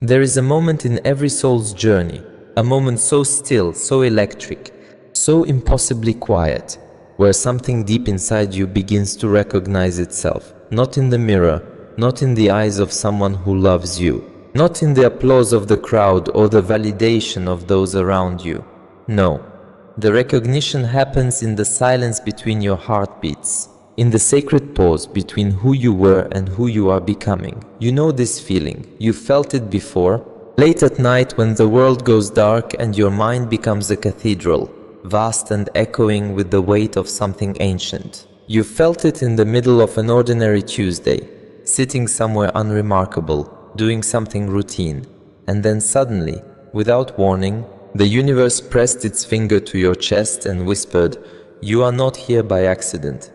There is a moment in every soul's journey, a moment so still, so electric, so impossibly quiet, where something deep inside you begins to recognize itself, not in the mirror, not in the eyes of someone who loves you, not in the applause of the crowd or the validation of those around you. No, the recognition happens in the silence between your heartbeats, in the sacred pause between who you were and who you are becoming. You know this feeling, you felt it before. Late at night when the world goes dark and your mind becomes a cathedral, vast and echoing with the weight of something ancient. You felt it in the middle of an ordinary Tuesday, sitting somewhere unremarkable, doing something routine, and then suddenly, without warning, the universe pressed its finger to your chest and whispered, "You are not here by accident."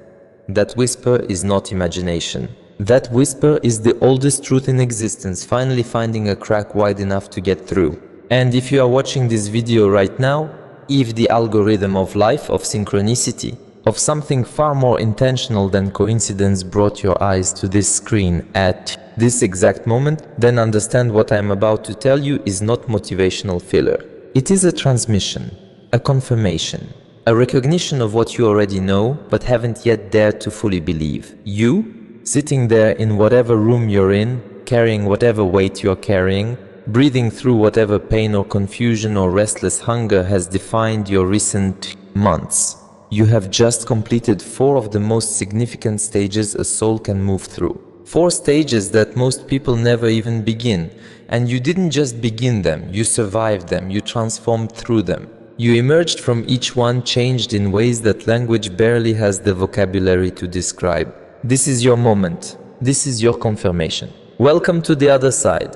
That whisper is not imagination. That whisper is the oldest truth in existence finally finding a crack wide enough to get through. And if you are watching this video right now, if the algorithm of life, of synchronicity, of something far more intentional than coincidence brought your eyes to this screen at this exact moment, then understand what I am about to tell you is not motivational filler. It is a transmission, a confirmation, a recognition of what you already know but haven't yet dared to fully believe. You, sitting there in whatever room you're in, carrying whatever weight you're carrying, breathing through whatever pain or confusion or restless hunger has defined your recent months. You have just completed 4 of the most significant stages a soul can move through. 4 stages that most people never even begin. And you didn't just begin them, you survived them, you transformed through them. You emerged from each one changed in ways that language barely has the vocabulary to describe. This is your moment. This is your confirmation. Welcome to the other side.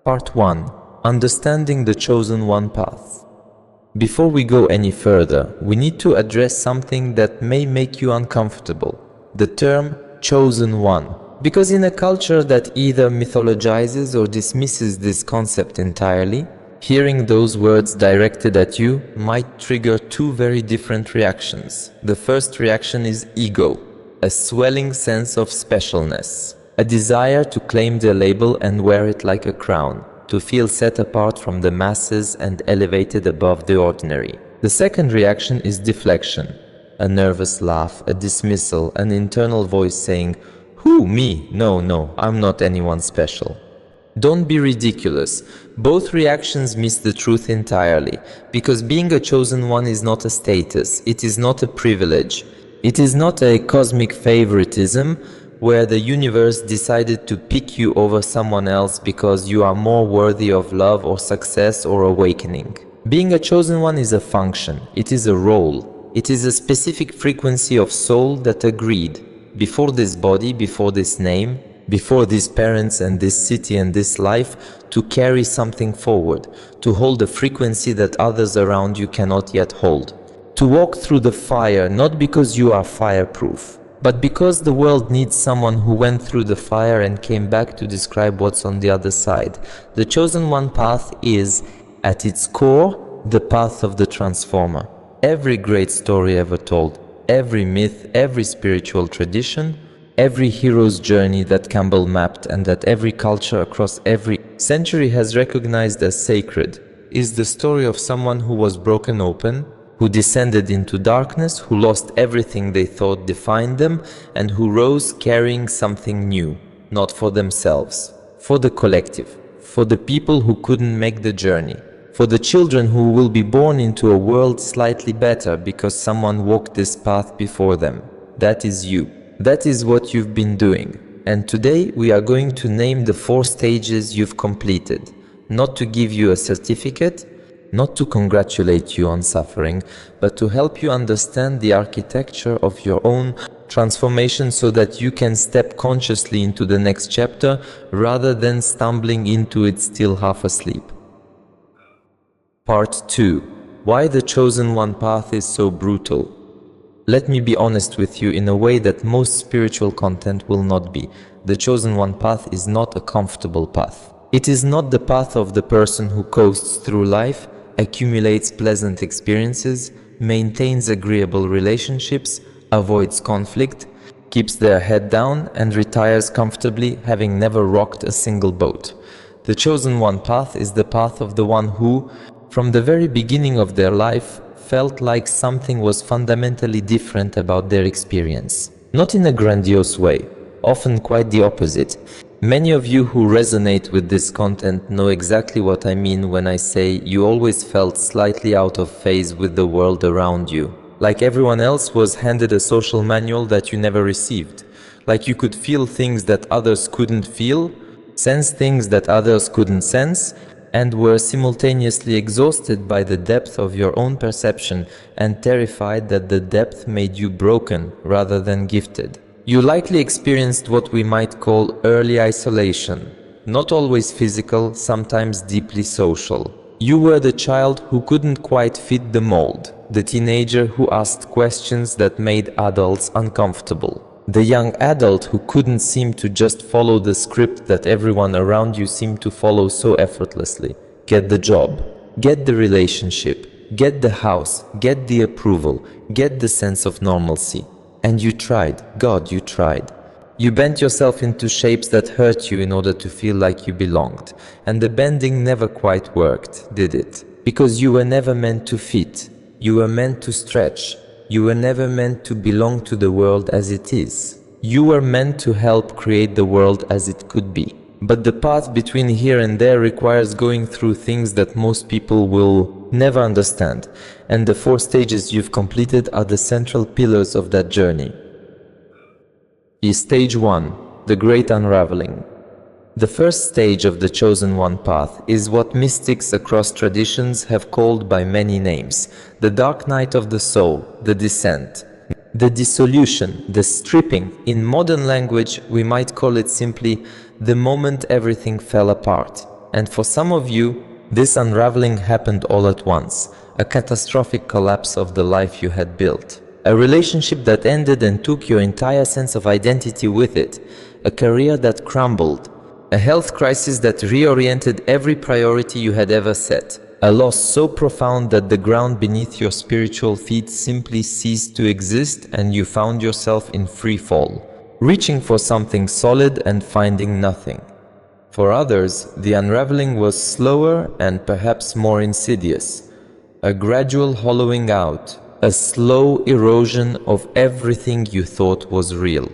Part 1. Understanding the Chosen One Path. Before we go any further, we need to address something that may make you uncomfortable. The term Chosen One. Because in a culture that either mythologizes or dismisses this concept entirely, hearing those words directed at you might trigger 2 very different reactions. The first reaction is ego, a swelling sense of specialness, a desire to claim the label and wear it like a crown, to feel set apart from the masses and elevated above the ordinary. The second reaction is deflection, a nervous laugh, a dismissal, an internal voice saying, "Who, me? No, I'm not anyone special." Don't be ridiculous. Both reactions miss the truth entirely, because being a chosen one is not a status, it is not a privilege, it is not a cosmic favoritism where the universe decided to pick you over someone else because you are more worthy of love or success or awakening. Being a chosen one is a function, it is a role, it is a specific frequency of soul that agreed, before this body, before this name, before these parents and this city and this life, to carry something forward, to hold a frequency that others around you cannot yet hold. To walk through the fire not because you are fireproof, but because the world needs someone who went through the fire and came back to describe what's on the other side. The Chosen One path is, at its core, the path of the transformer. Every great story ever told, every myth, every spiritual tradition, every hero's journey that Campbell mapped and that every culture across every century has recognized as sacred, is the story of someone who was broken open, who descended into darkness, who lost everything they thought defined them, and who rose carrying something new, not for themselves, for the collective, for the people who couldn't make the journey, for the children who will be born into a world slightly better because someone walked this path before them. That is you. That is what you've been doing. And today we are going to name the 4 stages you've completed, not to give you a certificate, not to congratulate you on suffering, but to help you understand the architecture of your own transformation so that you can step consciously into the next chapter rather than stumbling into it still half asleep. Part 2. Why the Chosen One path is so brutal. Let me be honest with you in a way that most spiritual content will not be. The Chosen One path is not a comfortable path. It is not the path of the person who coasts through life, accumulates pleasant experiences, maintains agreeable relationships, avoids conflict, keeps their head down and retires comfortably having never rocked a single boat. The chosen one path is the path of the one who, from the very beginning of their life, felt like something was fundamentally different about their experience. Not in a grandiose way, often quite the opposite. Many of you who resonate with this content know exactly what I mean when I say you always felt slightly out of phase with the world around you. Like everyone else was handed a social manual that you never received. Like you could feel things that others couldn't feel, sense things that others couldn't sense, and were simultaneously exhausted by the depth of your own perception and terrified that the depth made you broken rather than gifted. You likely experienced what we might call early isolation, not always physical, sometimes deeply social. You were the child who couldn't quite fit the mold, the teenager who asked questions that made adults uncomfortable, the young adult who couldn't seem to just follow the script that everyone around you seemed to follow so effortlessly. Get the job, get the relationship, get the house, get the approval, get the sense of normalcy. And you tried, God, you tried. You bent yourself into shapes that hurt you in order to feel like you belonged. And the bending never quite worked, did it? Because you were never meant to fit. You were meant to stretch. You were never meant to belong to the world as it is. You were meant to help create the world as it could be. But the path between here and there requires going through things that most people will never understand. And the 4 stages you've completed are the central pillars of that journey. Stage 1. The Great Unraveling. The first stage of the Chosen One path is what mystics across traditions have called by many names: the dark night of the soul, the descent, the dissolution, the stripping. In modern language, we might call it simply the moment everything fell apart. And for some of you, this unraveling happened all at once, a catastrophic collapse of the life you had built. A relationship that ended and took your entire sense of identity with it, a career that crumbled, a health crisis that reoriented every priority you had ever set, a loss so profound that the ground beneath your spiritual feet simply ceased to exist and you found yourself in free fall, reaching for something solid and finding nothing. For others, the unraveling was slower and perhaps more insidious, a gradual hollowing out, a slow erosion of everything you thought was real.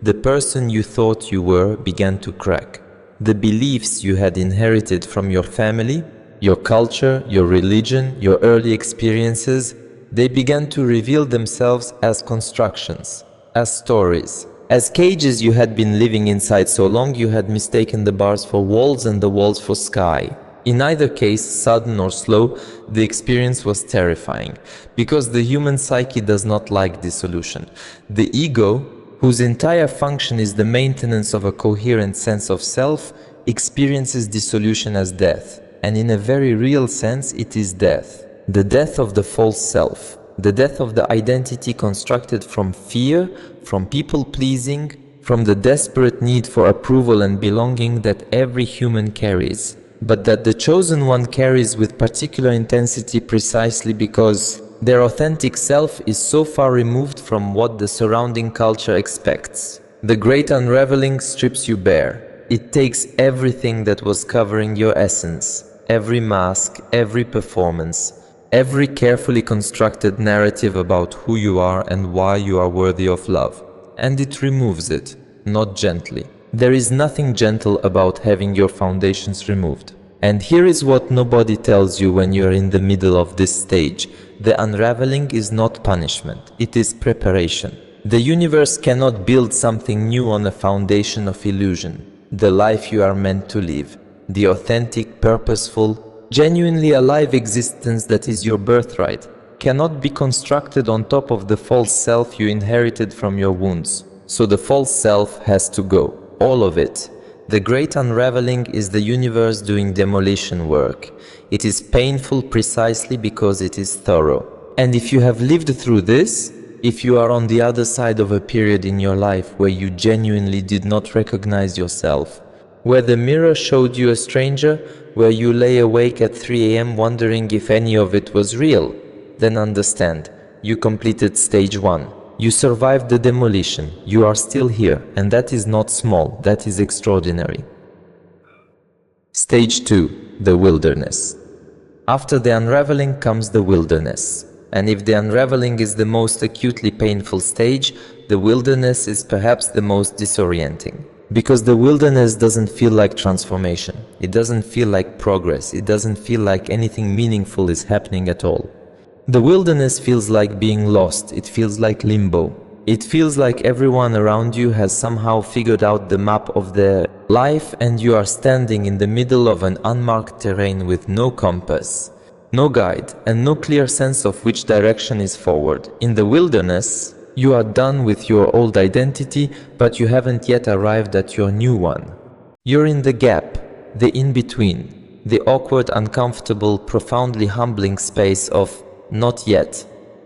The person you thought you were began to crack. The beliefs you had inherited from your family, your culture, your religion, your early experiences, they began to reveal themselves as constructions, as stories, as cages you had been living inside so long you had mistaken the bars for walls and the walls for sky. In either case, sudden or slow, the experience was terrifying, because the human psyche does not like dissolution. The ego, whose entire function is the maintenance of a coherent sense of self, experiences dissolution as death. And in a very real sense, it is death. The death of the false self. The death of the identity constructed from fear, from people-pleasing, from the desperate need for approval and belonging that every human carries, but that the chosen one carries with particular intensity precisely because their authentic self is so far removed from what the surrounding culture expects. The great unraveling strips you bare. It takes everything that was covering your essence, every mask, every performance, every carefully constructed narrative about who you are and why you are worthy of love, and it removes it, not gently. There is nothing gentle about having your foundations removed. And here is what nobody tells you when you're in the middle of this stage. The unraveling is not punishment, it is preparation. The universe cannot build something new on a foundation of illusion. The life you are meant to live, the authentic, purposeful, genuinely alive existence that is your birthright, cannot be constructed on top of the false self you inherited from your wounds. So the false self has to go. All of it. The great unraveling is the universe doing demolition work. It is painful precisely because it is thorough. And if you have lived through this, if you are on the other side of a period in your life where you genuinely did not recognize yourself, where the mirror showed you a stranger, where you lay awake at 3 a.m. wondering if any of it was real, then understand, you completed stage 1. You survived the demolition, you are still here, and that is not small, that is extraordinary. Stage 2. The wilderness. After the unraveling comes the wilderness. And if the unraveling is the most acutely painful stage, the wilderness is perhaps the most disorienting. Because the wilderness doesn't feel like transformation. It doesn't feel like progress. It doesn't feel like anything meaningful is happening at all. The wilderness feels like being lost. It feels like limbo. It feels like everyone around you has somehow figured out the map of their life and you are standing in the middle of an unmarked terrain with no compass, no guide, and no clear sense of which direction is forward. In the wilderness, you are done with your old identity, but you haven't yet arrived at your new one. You're in the gap, the in-between, the awkward, uncomfortable, profoundly humbling space of not yet.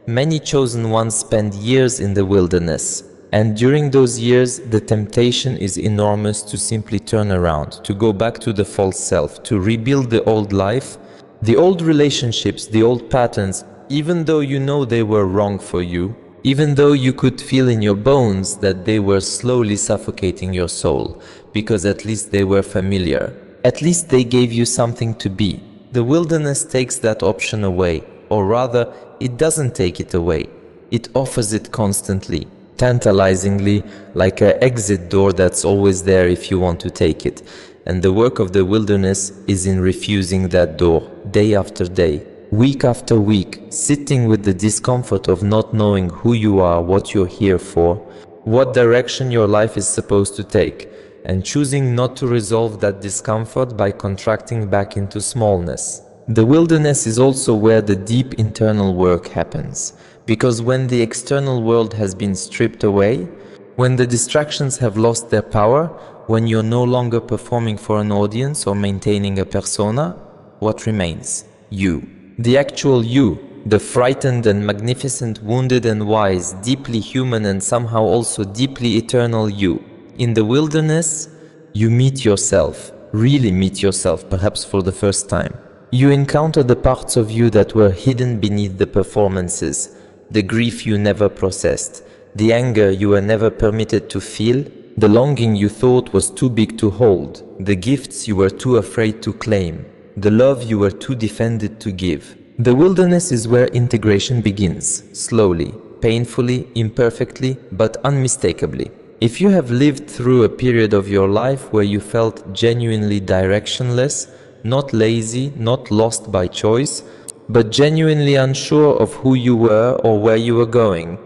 Many chosen ones spend years in the wilderness, and during those years the temptation is enormous to simply turn around, to go back to the false self, to rebuild the old life, the old relationships, the old patterns, even though you know they were wrong for you, even though you could feel in your bones that they were slowly suffocating your soul, because at least they were familiar. At least they gave you something to be. The wilderness takes that option away, or rather, it doesn't take it away. It offers it constantly, tantalizingly, like an exit door that's always there if you want to take it. And the work of the wilderness is in refusing that door, day after day, week after week, sitting with the discomfort of not knowing who you are, what you're here for, what direction your life is supposed to take, and choosing not to resolve that discomfort by contracting back into smallness. The wilderness is also where the deep internal work happens, because when the external world has been stripped away, when the distractions have lost their power, when you're no longer performing for an audience or maintaining a persona, what remains? You. The actual you, the frightened and magnificent, wounded and wise, deeply human and somehow also deeply eternal you. In the wilderness, you meet yourself, really meet yourself, perhaps for the first time. You encounter the parts of you that were hidden beneath the performances, the grief you never processed, the anger you were never permitted to feel, the longing you thought was too big to hold, the gifts you were too afraid to claim, the love you were too defended to give. The wilderness is where integration begins, slowly, painfully, imperfectly, but unmistakably. If you have lived through a period of your life where you felt genuinely directionless, not lazy, not lost by choice, but genuinely unsure of who you were or where you were going.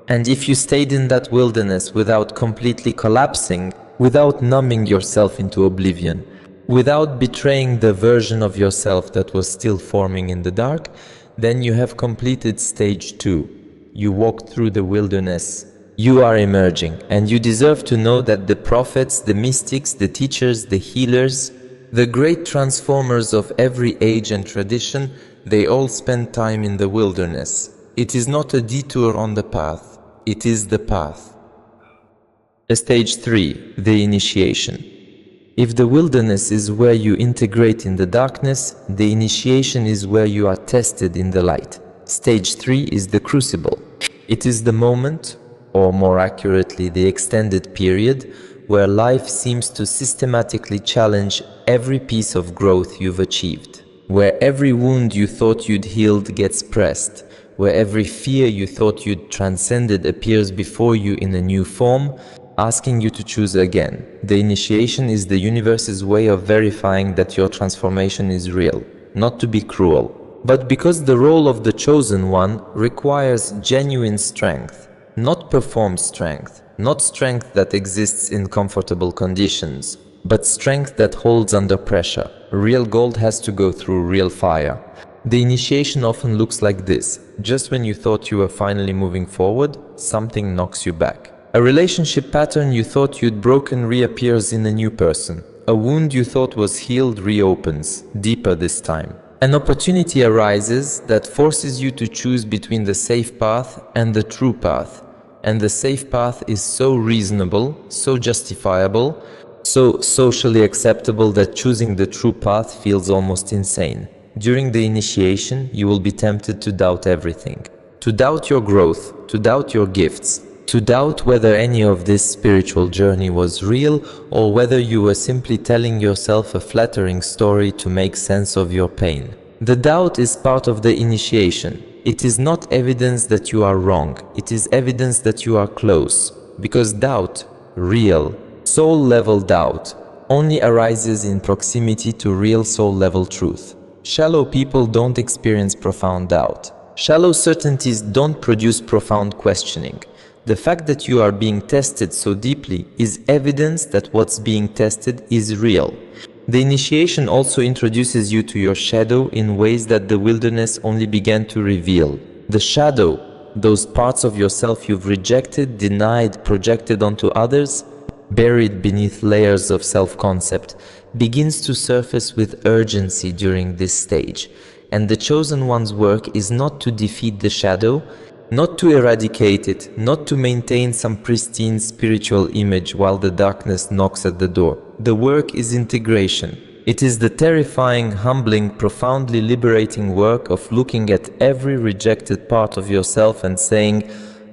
And if you stayed in that wilderness without completely collapsing, without numbing yourself into oblivion, without betraying the version of yourself that was still forming in the dark, then you have completed stage 2. You walked through the wilderness. You are emerging, and you deserve to know that the prophets, the mystics, the teachers, the healers, the great transformers of every age and tradition, they all spend time in the wilderness. It is not a detour on the path, it is the path. Stage 3. The initiation. If the wilderness is where you integrate in the darkness, the initiation is where you are tested in the light. Stage 3 is the crucible. It is the moment, or more accurately the extended period, where life seems to systematically challenge every piece of growth you've achieved, where every wound you thought you'd healed gets pressed, where every fear you thought you'd transcended appears before you in a new form, asking you to choose again. The initiation is the universe's way of verifying that your transformation is real, not to be cruel, but because the role of the chosen one requires genuine strength, not performed strength, not strength that exists in comfortable conditions, but strength that holds under pressure. Real gold has to go through real fire. The initiation often looks like this. Just when you thought you were finally moving forward, something knocks you back. A relationship pattern you thought you'd broken reappears in a new person. A wound you thought was healed reopens, deeper this time. An opportunity arises that forces you to choose between the safe path and the true path. And the safe path is so reasonable, so justifiable, so socially acceptable that choosing the true path feels almost insane. During the initiation, you will be tempted to doubt everything. To doubt your growth, to doubt your gifts, to doubt whether any of this spiritual journey was real or whether you were simply telling yourself a flattering story to make sense of your pain. The doubt is part of the initiation. It is not evidence that you are wrong, it is evidence that you are close. Because doubt, real, soul-level doubt, only arises in proximity to real soul-level truth. Shallow people don't experience profound doubt. Shallow certainties don't produce profound questioning. The fact that you are being tested so deeply is evidence that what's being tested is real. The initiation also introduces you to your shadow in ways that the wilderness only began to reveal. The shadow, those parts of yourself you've rejected, denied, projected onto others, buried beneath layers of self-concept, begins to surface with urgency during this stage. And the chosen one's work is not to defeat the shadow, not to eradicate it, not to maintain some pristine spiritual image while the darkness knocks at the door. The work is integration. It is the terrifying, humbling, profoundly liberating work of looking at every rejected part of yourself and saying,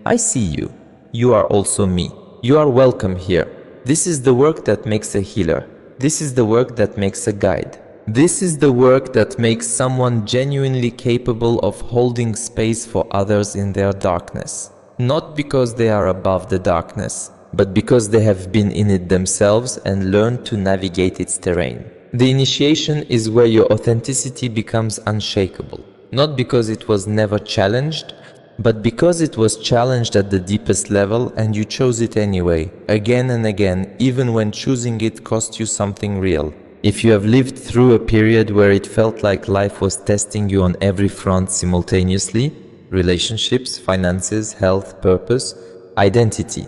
I see you. You are also me. You are welcome here. This is the work that makes a healer. This is the work that makes a guide. This is the work that makes someone genuinely capable of holding space for others in their darkness. Not because they are above the darkness, but because they have been in it themselves and learned to navigate its terrain. The initiation is where your authenticity becomes unshakable. Not because it was never challenged, but because it was challenged at the deepest level and you chose it anyway, again and again, even when choosing it cost you something real. If you have lived through a period where it felt like life was testing you on every front simultaneously, relationships, finances, health, purpose, identity,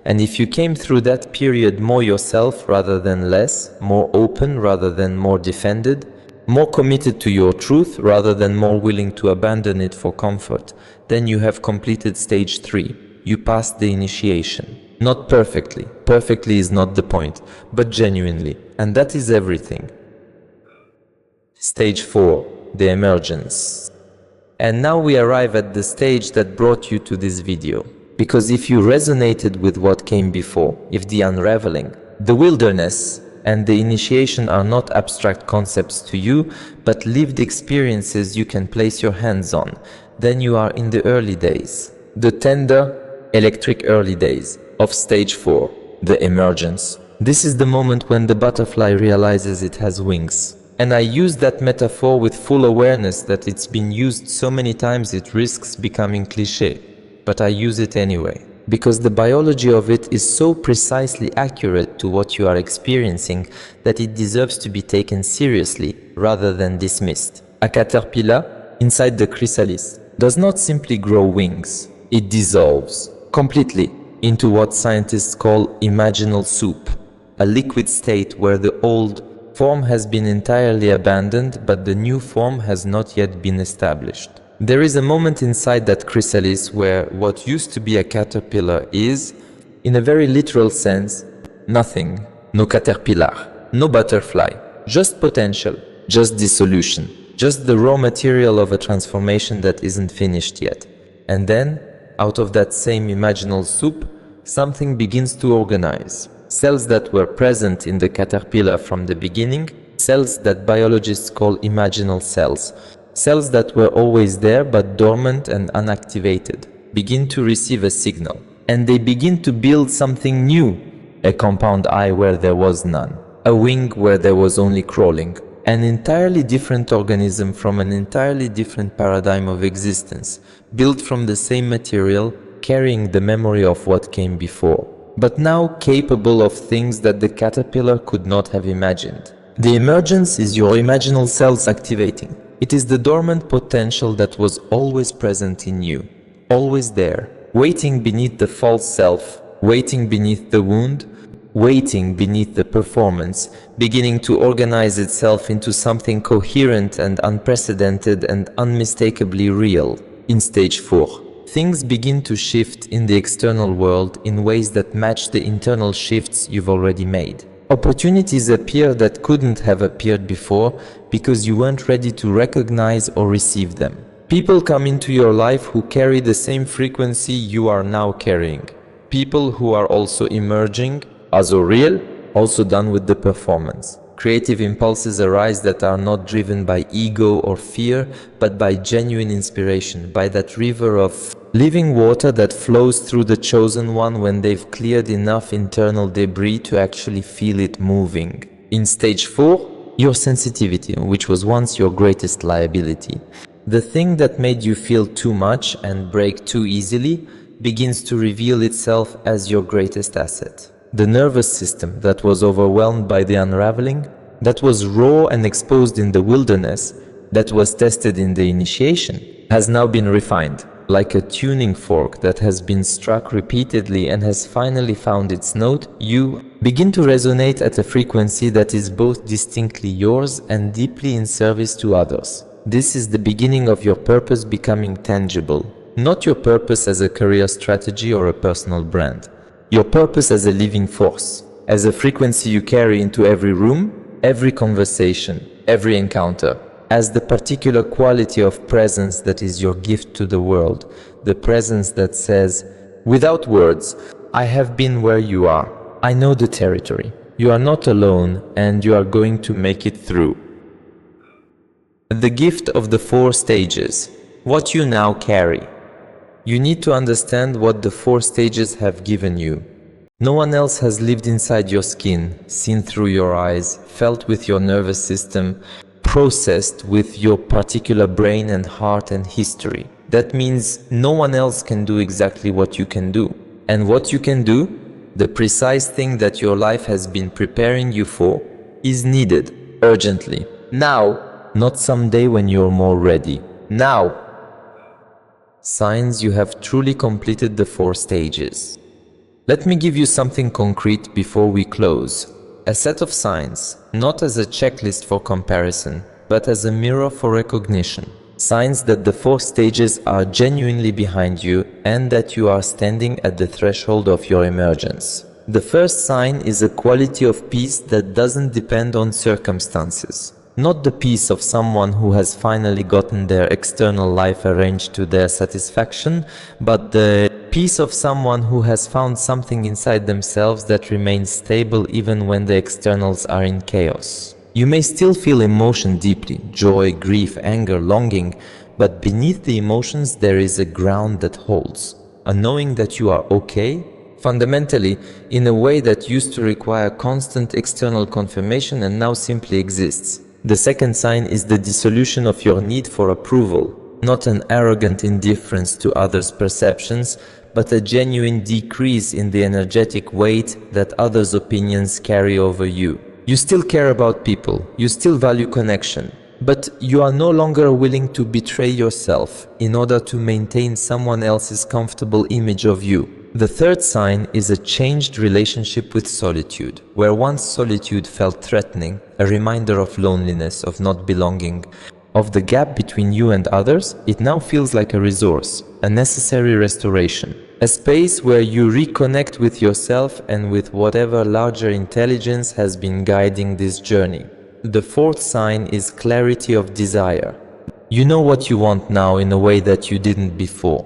and if you came through that period more yourself rather than less, more open rather than more defended, more committed to your truth rather than more willing to abandon it for comfort, then you have completed stage 3. You passed the initiation. Not perfectly. Perfectly is not the point, but genuinely. And that is everything. Stage 4. The emergence. And now we arrive at the stage that brought you to this video. Because if you resonated with what came before, if the unraveling, the wilderness, and the initiation are not abstract concepts to you, but lived experiences you can place your hands on, then you are in the early days. The tender, electric early days of stage 4, the emergence. This is the moment when the butterfly realizes it has wings. And I use that metaphor with full awareness that it's been used so many times it risks becoming cliché. But I use it anyway, because the biology of it is so precisely accurate to what you are experiencing that it deserves to be taken seriously rather than dismissed. A caterpillar inside the chrysalis does not simply grow wings, it dissolves completely into what scientists call imaginal soup, a liquid state where the old form has been entirely abandoned but the new form has not yet been established. There is a moment inside that chrysalis where what used to be a caterpillar is, in a very literal sense, nothing. No caterpillar, no butterfly, just potential, just dissolution, just the raw material of a transformation that isn't finished yet. And then, out of that same imaginal soup, something begins to organize. Cells that were present in the caterpillar from the beginning, cells that biologists call imaginal cells, cells that were always there but dormant and unactivated, begin to receive a signal. And they begin to build something new, a compound eye where there was none, a wing where there was only crawling, an entirely different organism from an entirely different paradigm of existence, built from the same material, carrying the memory of what came before, but now capable of things that the caterpillar could not have imagined. The emergence is your imaginal cells activating. It is the dormant potential that was always present in you, always there, waiting beneath the false self, waiting beneath the wound, waiting beneath the performance, beginning to organize itself into something coherent and unprecedented and unmistakably real. In stage 4, things begin to shift in the external world in ways that match the internal shifts you've already made. Opportunities appear that couldn't have appeared before because you weren't ready to recognize or receive them. People come into your life who carry the same frequency you are now carrying. People who are also emerging, also real, also done with the performance. Creative impulses arise that are not driven by ego or fear, but by genuine inspiration, by that river of living water that flows through the chosen one when they've cleared enough internal debris to actually feel it moving. In stage 4, your sensitivity, which was once your greatest liability. The thing that made you feel too much and break too easily begins to reveal itself as your greatest asset. The nervous system that was overwhelmed by the unraveling, that was raw and exposed in the wilderness, that was tested in the initiation, has now been refined, like a tuning fork that has been struck repeatedly and has finally found its note. You begin to resonate at a frequency that is both distinctly yours and deeply in service to others. This is the beginning of your purpose becoming tangible. Not your purpose as a career strategy or a personal brand. Your purpose as a living force, as a frequency you carry into every room, every conversation, every encounter, as the particular quality of presence that is your gift to the world, the presence that says, without words, I have been where you are. I know the territory. You are not alone and you are going to make it through. The gift of the 4 stages, what you now carry. You need to understand what the 4 stages have given you. No one else has lived inside your skin, seen through your eyes, felt with your nervous system, processed with your particular brain and heart and history. That means no one else can do exactly what you can do. And what you can do, the precise thing that your life has been preparing you for, is needed urgently. Now, not someday when you're more ready. Now. Signs you have truly completed the 4 stages. Let me give you something concrete before we close. A set of signs, not as a checklist for comparison, but as a mirror for recognition. Signs that the 4 stages are genuinely behind you and that you are standing at the threshold of your emergence. The first sign is a quality of peace that doesn't depend on circumstances. Not the peace of someone who has finally gotten their external life arranged to their satisfaction, but the peace of someone who has found something inside themselves that remains stable even when the externals are in chaos. You may still feel emotion deeply, joy, grief, anger, longing, but beneath the emotions there is a ground that holds, a knowing that you are okay, fundamentally, in a way that used to require constant external confirmation and now simply exists. The second sign is the dissolution of your need for approval, not an arrogant indifference to others' perceptions, but a genuine decrease in the energetic weight that others' opinions carry over you. You still care about people, you still value connection, but you are no longer willing to betray yourself in order to maintain someone else's comfortable image of you. The third sign is a changed relationship with solitude. Where once solitude felt threatening, a reminder of loneliness, of not belonging, of the gap between you and others, it now feels like a resource, a necessary restoration. A space where you reconnect with yourself and with whatever larger intelligence has been guiding this journey. The fourth sign is clarity of desire. You know what you want now in a way that you didn't before,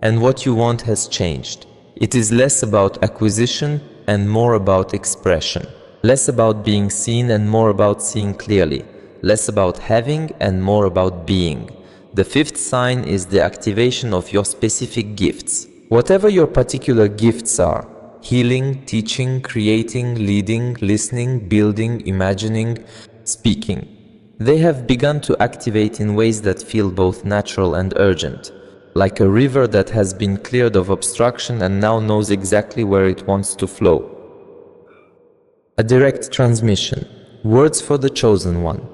and what you want has changed. It is less about acquisition and more about expression. Less about being seen and more about seeing clearly. Less about having and more about being. The fifth sign is the activation of your specific gifts. Whatever your particular gifts are, healing, teaching, creating, leading, listening, building, imagining, speaking, they have begun to activate in ways that feel both natural and urgent. Like a river that has been cleared of obstruction and now knows exactly where it wants to flow. A direct transmission. Words for the chosen one.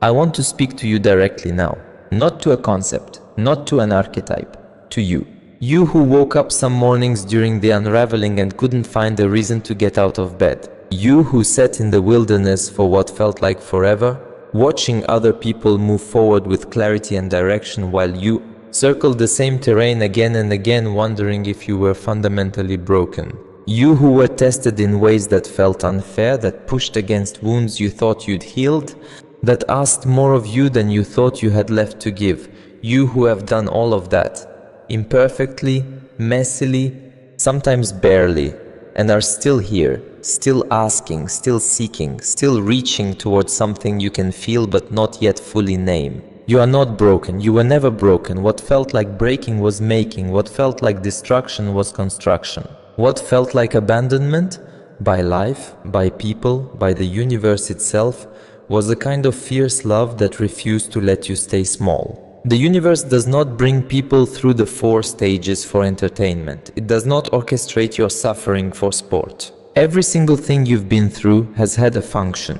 I want to speak to you directly now. Not to a concept, not to an archetype, to you. You who woke up some mornings during the unraveling and couldn't find a reason to get out of bed. You who sat in the wilderness for what felt like forever, watching other people move forward with clarity and direction while you circled the same terrain again and again, wondering if you were fundamentally broken. You who were tested in ways that felt unfair, that pushed against wounds you thought you'd healed, that asked more of you than you thought you had left to give. You who have done all of that, imperfectly, messily, sometimes barely, and are still here, still asking, still seeking, still reaching towards something you can feel but not yet fully name. You are not broken, you were never broken. What felt like breaking was making, what felt like destruction was construction. What felt like abandonment, by life, by people, by the universe itself, was a kind of fierce love that refused to let you stay small. The universe does not bring people through the 4 stages for entertainment. It does not orchestrate your suffering for sport. Every single thing you've been through has had a function,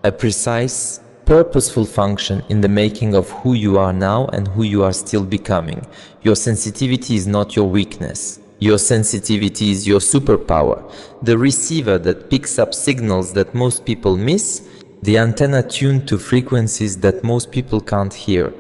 a precise, purposeful function in the making of who you are now and who you are still becoming. Your sensitivity is not your weakness. Your sensitivity is your superpower, the receiver that picks up signals that most people miss, the antenna tuned to frequencies that most people can't hear.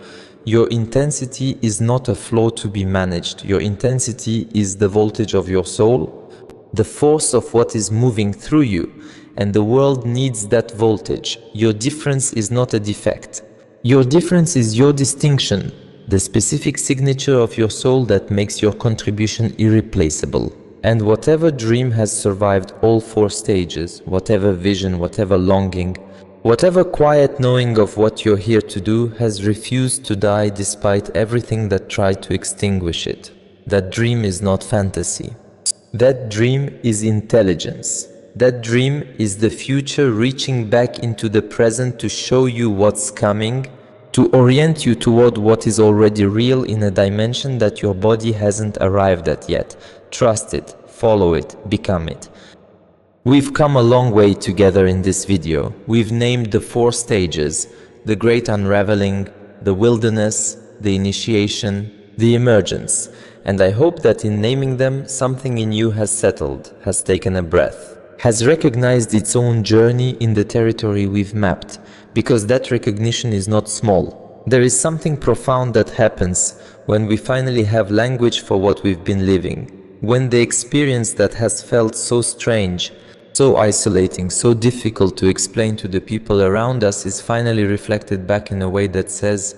Your intensity is not a flow to be managed. Your intensity is the voltage of your soul, the force of what is moving through you, and the world needs that voltage. Your difference is not a defect. Your difference is your distinction, the specific signature of your soul that makes your contribution irreplaceable. And whatever dream has survived all 4 stages, whatever vision, whatever longing, whatever quiet knowing of what you're here to do has refused to die despite everything that tried to extinguish it. That dream is not fantasy. That dream is intelligence. That dream is the future reaching back into the present to show you what's coming, to orient you toward what is already real in a dimension that your body hasn't arrived at yet. Trust it, follow it, become it. We've come a long way together in this video. We've named the 4 stages: the great unraveling, the wilderness, the initiation, the emergence. And I hope that in naming them, something in you has settled, has taken a breath, has recognized its own journey in the territory we've mapped, because that recognition is not small. There is something profound that happens when we finally have language for what we've been living, when the experience that has felt so strange, so isolating, so difficult to explain to the people around us is finally reflected back in a way that says,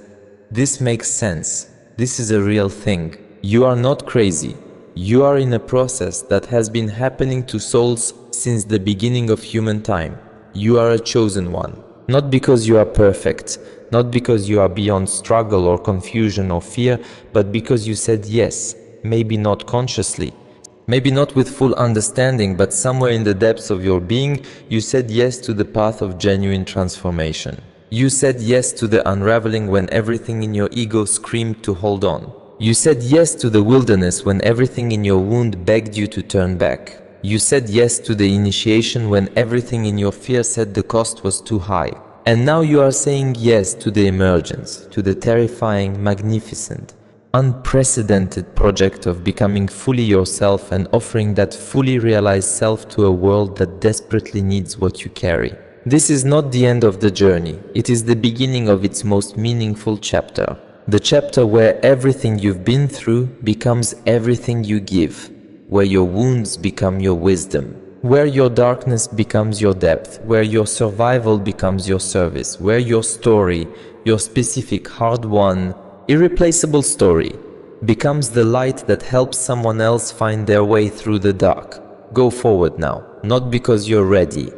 this makes sense, this is a real thing. You are not crazy. You are in a process that has been happening to souls since the beginning of human time. You are a chosen one. Not because you are perfect, not because you are beyond struggle or confusion or fear, but because you said yes, maybe not consciously, maybe not with full understanding, but somewhere in the depths of your being, you said yes to the path of genuine transformation. You said yes to the unraveling when everything in your ego screamed to hold on. You said yes to the wilderness when everything in your wound begged you to turn back. You said yes to the initiation when everything in your fear said the cost was too high. And now you are saying yes to the emergence, to the terrifying, magnificent, unprecedented project of becoming fully yourself and offering that fully realized self to a world that desperately needs what you carry. This is not the end of the journey. It is the beginning of its most meaningful chapter. The chapter where everything you've been through becomes everything you give, where your wounds become your wisdom, where your darkness becomes your depth, where your survival becomes your service, where your story, your specific hard-won, irreplaceable story, becomes the light that helps someone else find their way through the dark. Go forward now, not because you're ready,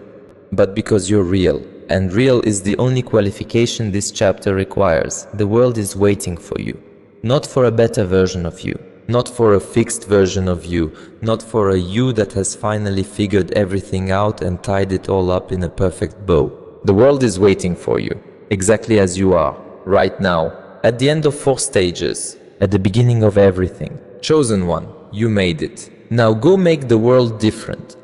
but because you're real. And real is the only qualification this chapter requires. The world is waiting for you. Not for a better version of you. Not for a fixed version of you. Not for a you that has finally figured everything out and tied it all up in a perfect bow. The world is waiting for you, exactly as you are, right now, at the end of 4 stages, at the beginning of everything. Chosen one, you made it. Now go make the world different.